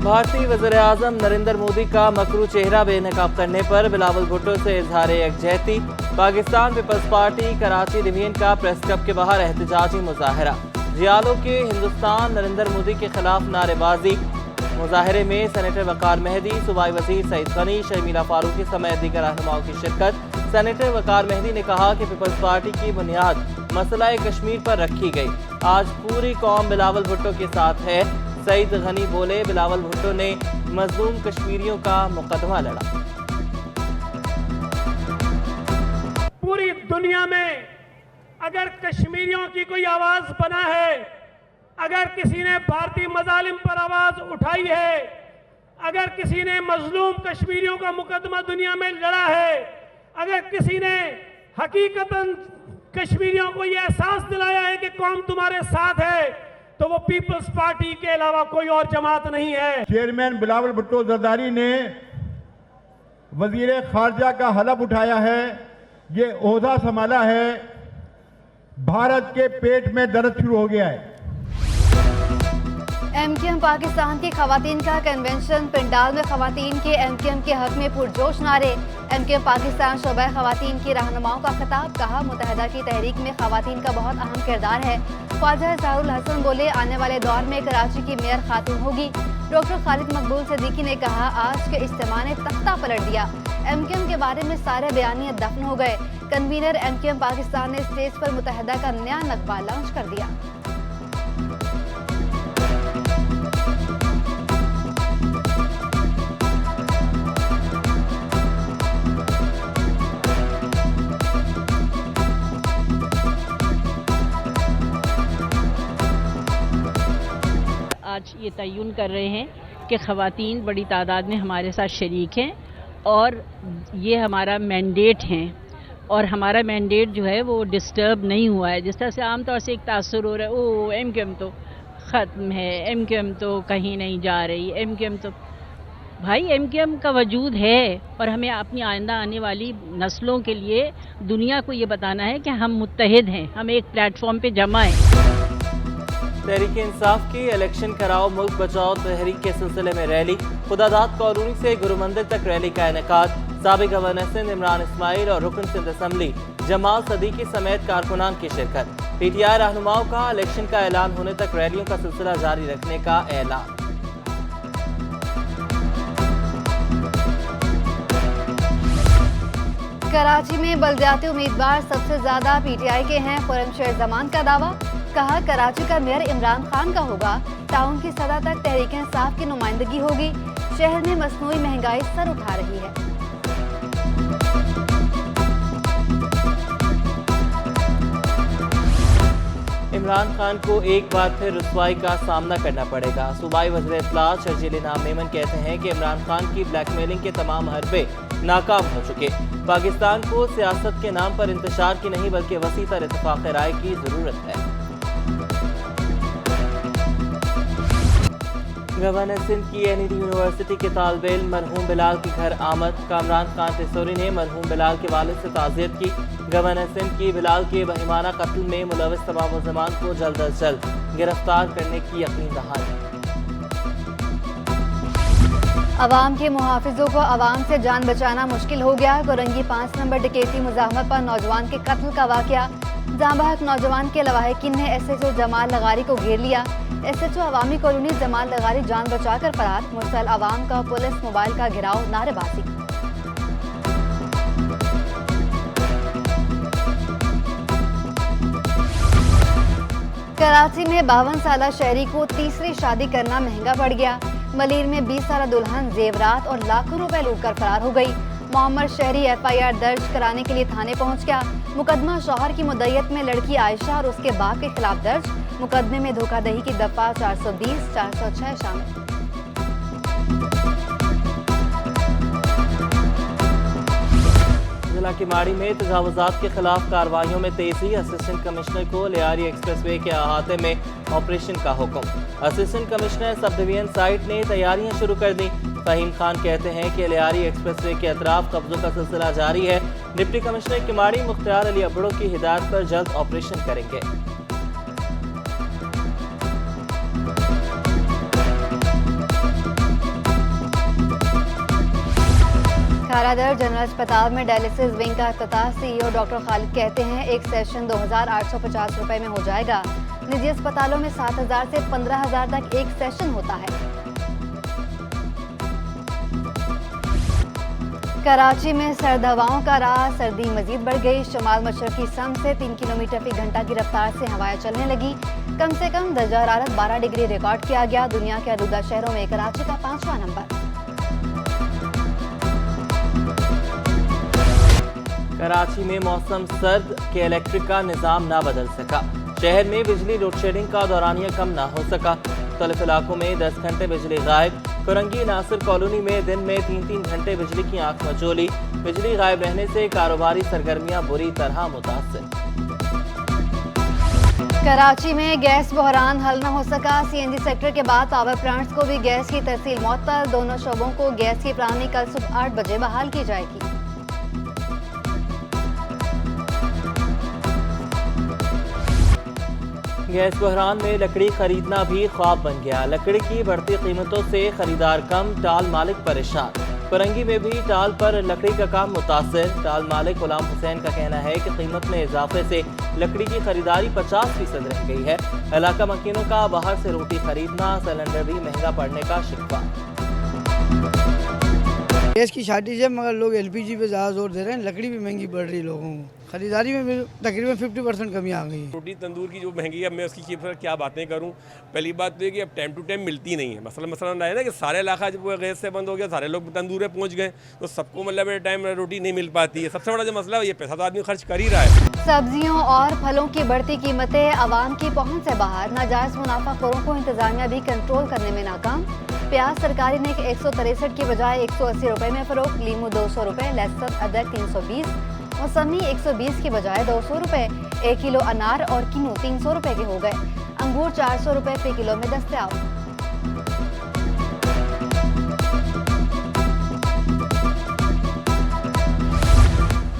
भारतीय वज़ीर-ए-आज़म नरेंद्र मोदी का मकरू चेहरा बेनकाब करने पर बिलावल भुट्टो से इजहार यकजहती। Pakistan peoples party Karachi division का प्रेस क्लब के बाहर एहतजाजी मुजाहरा। जियालों के हिंदुस्तान नरेंद्र मोदी के खिलाफ नारेबाजी। मुजाहरे में सेनेटर वकार मेहदी, सूबाई वजीर सईद गनी, शर्मिला फारूकी समेत दीगर रहनुमाओं की शिरकत। सेनेटर वकार मेहदी ने कहा कि पीपल्स पार्टी की बुनियाद मसला कश्मीर पर रखी गई। आज पूरी कौम बिलावल भुट्टो के साथ है। सईद गनी बोले, बिलावल भुट्टो ने मजलूम कश्मीरियों का मुकदमा लड़ा। पूरी दुनिया में अगर कश्मीरियों की कोई आवाज बना है, अगर किसी ने भारतीय मजालिम पर आवाज उठाई है, अगर किसी ने मजलूम कश्मीरियों का मुकदमा दुनिया में लड़ा है, अगर किसी ने हकीकतन कश्मीरियों को यह एहसास दिलाया है कि कौम तुम्हारे साथ है, तो वो पीपल्स पार्टी के अलावा कोई और जमात नहीं है। चेयरमैन बिलावल भुट्टो जरदारी ने वजीर खारजा का हलफ उठाया है, ये ओहदा संभाला है, भारत के पेट में दर्द शुरू हो गया है। एमकेएम पाकिस्तान की खवातीन का कन्वेंशन, पंडाल में खवातीन के एमकेएम के हक में पुरजोश नारे। एमकेएम पाकिस्तान शोबा खवातीन की रहनुमाओं का खिताब, कहा मुत्तहदा की तहरीक में खवातीन का बहुत अहम किरदार है। ख्वाजा इज़हारुल हसन बोले, आने वाले दौर में कराची की मेयर खातून होगी। डॉक्टर खालिद मकबूल सिद्दीकी ने कहा, आज के इज्तिमा ने तख्ता पलट दिया। एमकेएम के बारे में सारे बयानिए दफन हो गए। कन्वीनर एमकेएम पाकिस्तान ने स्टेज पर मुत्तहदा का नया नक्बा लॉन्च कर दिया। आज ये तयन कर रहे हैं कि ख़वातीन बड़ी तादाद में हमारे साथ शरीक हैं और ये हमारा मैंडेट है और हमारा मैंडेट जो है वो डिस्टर्ब नहीं हुआ है। जिस तरह से आमतौर से एक तासुर हो रहा है, ओ एमकेएम तो ख़त्म है, एमकेएम तो कहीं नहीं जा रही, एमकेएम तो भाई एमकेएम का वजूद है और हमें अपनी आइंदा आने वाली नस्लों के लिए दुनिया को ये बताना है कि हम मुत्तहिद हैं, हम एक प्लेटफॉर्म पे जमा हैं। तहरीक इंसाफ की इलेक्शन कराओ मुल्क बचाओ तहरीक के सिलसिले में रैली। खुदादाद कॉलोनी से गुरु मंदिर तक रैली का इनेकाद। साबिक गवर्नर सिंध इमरान इस्माइल और रुकन सिंध असम्बली जमाल सदीकी समेत कारकुनान की शिरकत। पीटीआई रहनुमाओं का इलेक्शन का ऐलान होने तक रैलियों का सिलसिला जारी रखने का ऐलान। कराची में बल्दियाती उम्मीदवार सबसे ज्यादा पीटीआई के हैं। खुर्रमशेर जमान का दावा, कहा कराची का मेयर इमरान खान का होगा। टाउन की सतह तक तहरीक इंसाफ की नुमाइंदगी होगी। शहर में मसनूई महंगाई सर उठा रही है। इमरान खान को एक बार फिर रुसवाई का सामना करना पड़ेगा। सूबाई वज़ीर इत्तलात शर्जील इनाम मेमन कहते हैं कि इमरान खान की ब्लैकमेलिंग के तमाम हरबे नाकाम हो चुके। पाकिस्तान को सियासत के नाम पर इंतशार की नहीं बल्कि वसी तर इत्तफाक राय की जरूरत है। गवर्नर सिंध की एनईडी यूनिवर्सिटी के तालिब इल्म मरहूम बिलाल के घर आमद। कामरान खान तिसौरी ने मरहूम बिलाल के वालिद से ताज़ियत की। गवर्नर सिंध की बिलाल के बहिमाना कत्ल में मुलविस तमाम मुल्ज़िमान को जल्द अज जल्द गिरफ्तार करने की यकीन दहानी। अवाम के मुहाफिजों को अवाम से जान बचाना मुश्किल हो गया। कोरंगी 5 नंबर डकैती मुज़ाहमत पर नौजवान के कत्ल का वाक़या। जांबहक नौजवान के लवाहिकीन ने एसएचओ जमाल लगारी को घेर लिया। एसएचओ अवामी कॉलोनी जमाल लगारी जान बचाकर फरार। मुरसल अवाम का पुलिस मोबाइल का घिराव, नारेबाजी। कराची में 52 साला शहरी को तीसरी शादी करना महंगा पड़ गया। मलीर में 20 साला दुल्हन जेवरात और लाखों रुपए लूटकर फरार हो गई। मोहम्मद शहरी एफआईआर दर्ज कराने के लिए थाने पहुंच गया। मुकदमा शौहर की मुद्दत में लड़की आयशा और उसके बाप के खिलाफ दर्ज। मुकदमे में धोखाधड़ी की दफा 420, 406 शामिल। जिला किमाड़ी में तजावुजात के खिलाफ कार्रवाइयों में तेजी। असिस्टेंट कमिश्नर को लियारी एक्सप्रेसवे के अहाते में ऑपरेशन का हुक्म। Assistant commissioner sub division site ने तैयारियां शुरू कर दी। फहीम खान कहते हैं कि लियारी एक्सप्रेसवे के अतराफ कब्जों का सिलसिला जारी है। डिप्टी कमिश्नर किमाड़ी मुख्तार अली अबड़ो की हिदायत पर जल्द ऑपरेशन करेंगे। बारादर जनरल अस्पताल में डायलिसिस विंग का इफ्तिताह सीईओ डॉक्टर खालिद कहते हैं एक सेशन 2,850 रुपए में हो जाएगा। निजी अस्पतालों में 7,000 से 15,000 तक एक सेशन होता है। कराची में सर्द हवाओं का राह, सर्दी मजीद बढ़ गई। शमाल मशरकी सम से 3 किलोमीटर फी घंटा की रफ्तार से हवाएं चलने लगी। कम से कम दर्जा हरारत 12 डिग्री रिकॉर्ड किया गया। दुनिया के आलूदा शहरों में कराची का 5वां नंबर। कराची में मौसम सर्द के इलेक्ट्रिक का निज़ाम ना बदल सका। शहर में बिजली लोड शेडिंग का दौरानिया कम ना हो सका। मुख्तलिफ इलाकों में 10 घंटे बिजली गायब। कुरंगी नासिर कॉलोनी में दिन में 3-3 घंटे बिजली की आंख मचोली। बिजली गायब रहने से कारोबारी सरगर्मियां बुरी तरह मुतासिर। कराची में गैस बहरान हल न हो सका। सीएनजी सेक्टर के बाद पावर प्लांट्स को भी गैस की तरसील मुअत्तल। दोनों शोबों को गैस की फराहमी कल सुबह 8 बजे बहाल की जाएगी। गैस बहरान में लकड़ी खरीदना भी ख्वाब बन गया। लकड़ी की बढ़ती कीमतों से खरीदार कम, टाल मालिक परेशान। कुरंगी में भी टाल पर लकड़ी का काम मुतासिर। टाल मालिक गुलाम हुसैन का कहना है कि कीमत में इजाफे से लकड़ी की खरीदारी 50% रह गई है। इलाका मकीनों का बाहर से रोटी खरीदना, सिलेंडर भी महंगा पड़ने का शिकवा। गैस की शॉर्टेज है मगर लोग एलपीजी पे ज़्यादा जोर दे रहे हैं। लकड़ी भी महंगी बढ़ रही है लोगों को। खरीदारी में भी तकरीबन 50% कमी आ गई है। रोटी तंदूर की जो महंगी है, अब मैं उसकी कीमत क्या बातें करूं। पहली बात तो ये कि अब टाइम टू टाइम मिलती नहीं है। मसला है ना कि सारे इलाका जब गैस से बंद हो गया, सारे लोग तंदूर में पहुंच गए, तो सबको मतलब टाइम रोटी नहीं मिल पाती है। सबसे बड़ा जो मसला है, ये पैसा तो आदमी खर्च कर ही रहा है। सब्जियों और फलों की बढ़ती कीमतें आवाम की पहुंच से बाहर। नाजायज मुनाफाखोरों को इंतजामिया भी कंट्रोल करने में नाकाम। प्याज सरकारी ने 163 की बजाय 180 रुपए में फरोख्त। लीमू 200 रुपए, लहसुन अदरक 320, मौसमी 120 की बजाय 200 रुपए। 1 किलो अनार और किन्नू 300 रुपए के हो गए। अंगूर 400 रुपए फी किलो में दस्तयाब।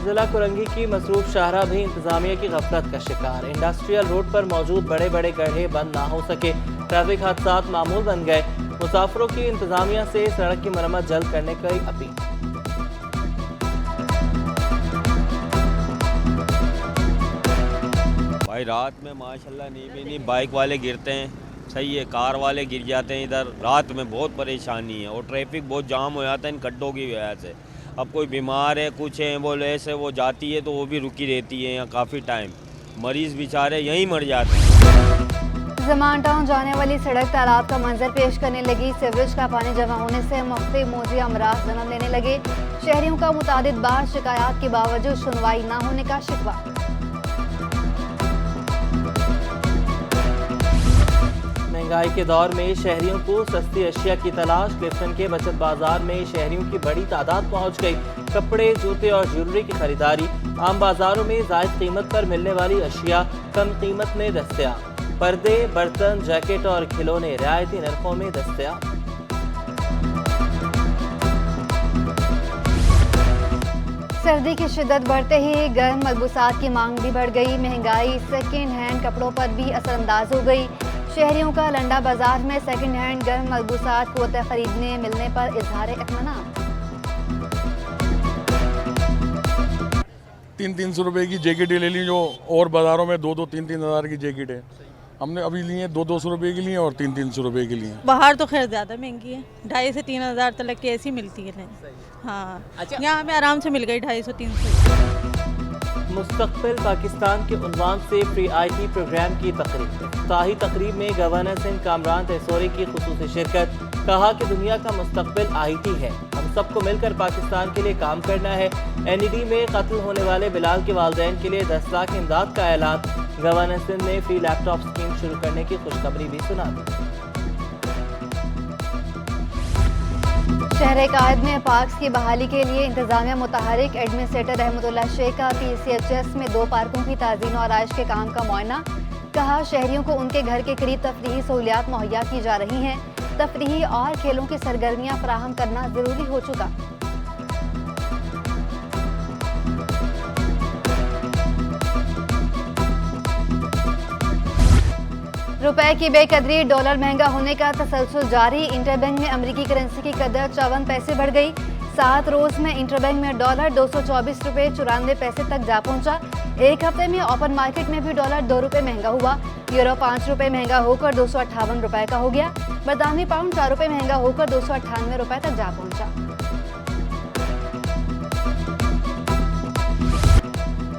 जिला कुरंगी की मसरूफ शाहरा भी इंतजामिया की गफलत का शिकार। इंडस्ट्रियल रोड पर मौजूद बड़े बड़े गड्ढे बंद ना हो सके। ट्रैफिक हादसात मामूल बन गए। मुसाफिरों की इंतजामिया से सड़क की मरम्मत जल्द करने की अपील। भाई रात में माशाल्लाह नहीं बाइक वाले गिरते हैं, सही है, कार वाले गिर जाते हैं। इधर रात में बहुत परेशानी है और ट्रैफिक बहुत जाम हो जाता है इन गड्ढों की वजह से। अब कोई बीमार है, कुछ है, वो ऐसे वो जाती है तो वो भी रुकी रहती है यहाँ काफ़ी टाइम। मरीज़ बेचारे यहीं मर जाते हैं। ज़मान टाउन जाने वाली सड़क तालाब का मंजर पेश करने लगी। सीवरेज का पानी जमा होने से मुख्तलिफ मोजी अमराज जन्म लेने लगे। शहरियों का मुतादिद बार शिकायत के बावजूद सुनवाई न होने का शिकवा। महंगाई के दौर में शहरियों को सस्ती अशिया की तलाश। क्लिफ्टन के बचत बाजार में शहरियों की बड़ी तादाद पहुंच गई। कपड़े, जूते और ज्वेलरी की खरीदारी। आम बाजारों में जायद कीमत पर मिलने वाली अशिया कम कीमत में दस्तयाब। पर्दे, बर्तन, जैकेट और खिलौने रियायती नरखों में दस्तयाब। सर्दी की शिद्दत बढ़ते ही गर्म मलबूसात की मांग भी बढ़ गई। महंगाई सेकेंड हैंड कपड़ों पर भी असरअंदाज हो गई। शहरियों का लंडा बाजार में सेकेंड हैंड गर्म मलबूसात को खरीदने मिलने पर इजहार इत्मीनान। 300-300 रुपए की जैकेटें ले ली, जो और बाज़ारों में 2-3 हज़ार की जैकेट है, हमने अभी लिए 200 रुपए की लिए और 300 रुपए की लिए। बाहर तो खैर ज़्यादा महंगी है, 2,500 से 3,000 तक की ऐसी मिलती है। हाँ, यहाँ हमें आराम से मिल गई 250-300। मुस्तकबिल पाकिस्तान के उन्वान से फ्री IT प्रोग्राम की तकरीब। इफ्ताही तकरीब में गवर्नर सिंध कामरान तैसोरी की खुसूसी शिरकत। कहा कि दुनिया का मुस्तकबिल IT है, हम सबको मिलकर पाकिस्तान के लिए काम करना है। NED में कत्ल होने वाले बिलाल के वालिदैन के लिए 10 लाख इमदाद का ऐलान। गवर्नर सिंध ने फ्री लैपटॉप स्कीम शुरू करने की खुशखबरी भी सुना दी। शहर कायद में पार्क्स की बहाली के लिए इंतजामिया मुतहरिक। एडमिनिस्ट्रेटर रहमतुल्लाह शेख का PCHS में 2 पार्कों की ताज़ीन और आराइश के काम का मुआयना। कहा शहरियों को उनके घर के करीब तफरीही सहूलियात मुहैया की जा रही हैं। तफरीही और खेलों की सरगर्मियाँ फराहम करना ज़रूरी हो चुका। रुपए की बेकदरी, डॉलर महंगा होने का तसलसल जारी। इंटरबैंक में अमेरिकी करेंसी की कदर 54 पैसे बढ़ गई। 7 रोज में इंटरबैंक में डॉलर 224 रुपये 94 पैसे तक जा पहुंचा। एक हफ्ते में ओपन मार्केट में भी डॉलर 2 रुपये महंगा हुआ। यूरो 5 रुपये महंगा होकर 258 रुपये का हो गया। बरतानवी पाउंड 4 रुपये महंगा होकर 298 रुपये तक जा पहुंचा।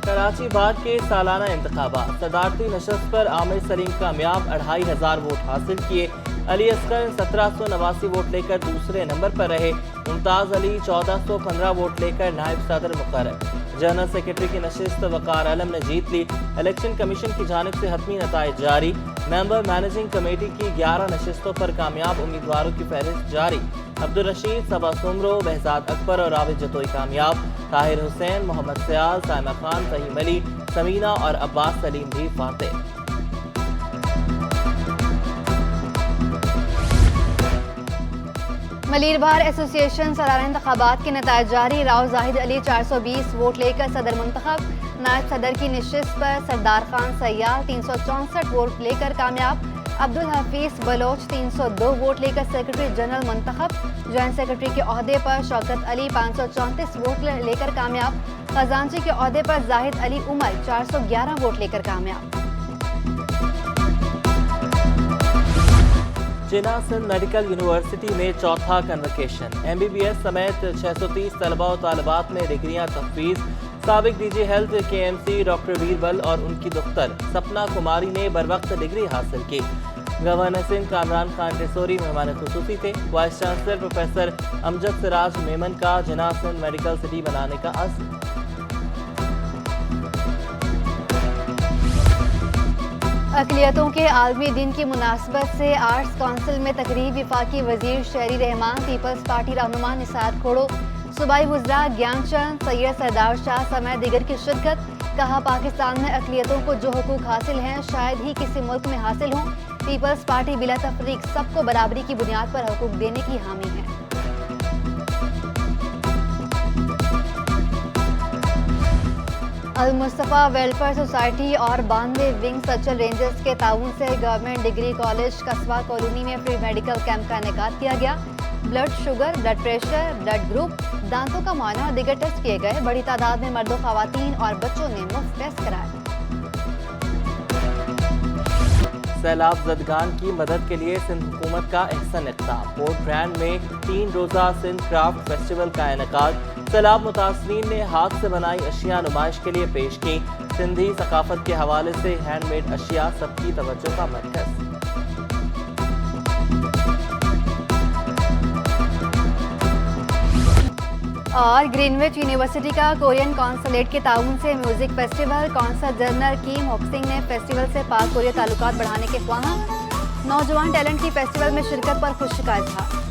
कराची बार के सालाना इंतखाबात, सदारती नशस्त पर आमिर सलीम कामयाब, 2500 वोट हासिल किए। अली असगर 1789 वोट लेकर दूसरे नंबर पर रहे। मुमताज अली 1415 वोट लेकर नायब सदर मुकर्रर। जनरल सेक्रेटरी की नशिस्त वकार आलम ने जीत ली। इलेक्शन कमीशन की जानिब से हतमी नताइज जारी। मेंबर मैनेजिंग कमेटी की 11 नशिस्तों पर कामयाब उम्मीदवारों की फहरिस्त जारी। अब्दुल रशीद, सबा सुमरो, बहजाद अकबर और आबिद जतोई कामयाब। ताहिर हुसैन, मोहम्मद सयाल, साइमा खान, फहीम अली, समीना और अब्बास सलीम भी फातेह। मलिर बार एसोसिएशन सालाना इंतखाबात के नताइज जारी। राव जाहिद अली 420 वोट लेकर सदर मुंतखब। नायब सदर की नशिस्त पर सरदार खान सयाल 364 वोट लेकर कामयाब। अब्दुल हफीज बलोच 302 वोट लेकर सेक्रेटरी जनरल मुंतखब। जॉइंट सेक्रेटरी के ओहदे पर शौकत अली 534 वोट लेकर कामयाब। खजांची के ओहदे पर जाहिद अली उमर 411 वोट लेकर कामयाब। जिना सिंध मेडिकल यूनिवर्सिटी में चौथा कन्वोकेशन। MBBS समेत 630 तलबा और तालिबात में डिग्रियां तफवीज़। साबिक DG health KMC doctor Birbal और उनकी दुख्तर सपना कुमारी ने बरवक्त डिग्री हासिल की। गवर्नर सिंध कामरान खान टेसोरी मेहमान खुसूसी थे। Vice chancellor professor Amjad Siraj Memon का जिना सिंध मेडिकल सिटी बनाने का अज़्म। अक़लियतों के आलमी दिन की मुनासबत से आर्ट्स काउंसिल में तकरीब। वफाकी वजीर शहरी रहमान, पीपल्स पार्टी रहनुमा निसार खोड़ो, सूबाई वज़रा ज्ञानचंद, सैयद सरदार शाह समेत दीगर की शिरकत। कहा, पाकिस्तान में अक़लियतों को जो हुकूक हासिल हैं शायद ही किसी मुल्क में हासिल हों। पीपल्स पार्टी बिला तफरीक सबको बराबरी की बुनियाद पर हुकूक देने की हामी है। अल मुस्तफ़ा वेलफेयर सोसाइटी और 92 विंग सर्चल रेंजर्स के ताउन से गवर्नमेंट डिग्री कॉलेज कस्बा कॉलोनी में फ्री मेडिकल कैंप का इनेकाद किया गया। Blood sugar, blood pressure, blood group, दांतों का मुआयना और दीगर टेस्ट किए गए। बड़ी तादाद में मर्दों, खवातीन और बच्चों ने मुफ्त टेस्ट कराए। सैलाब ज़दगान की मदद के लिए सिंध हुकूमत का अहसन इक़दाम। पोर्ट ब्रांड में 3 रोज़ा सिंध क्राफ्ट फेस्टिवल का इनेकाद। सैलाब मुतासरीन ने हाथ से बनाई अशिया नुमाइश के लिए पेश की। सिंधी सकाफत के हवाले से हैंडमेड अशिया सबकी तवज्जो का मरकज़। और ग्रीनविच यूनिवर्सिटी का कोरियन कॉन्सुलेट के ताउन से म्यूजिक फेस्टिवल। कौंसल जनरल किम होक्सिंग ने फेस्टिवल से पाक कोरिया ताल्लुकात बढ़ाने के ख्वाहां। नौजवान टैलेंट की फेस्टिवल में शिरकत पर खुशी का इजहार।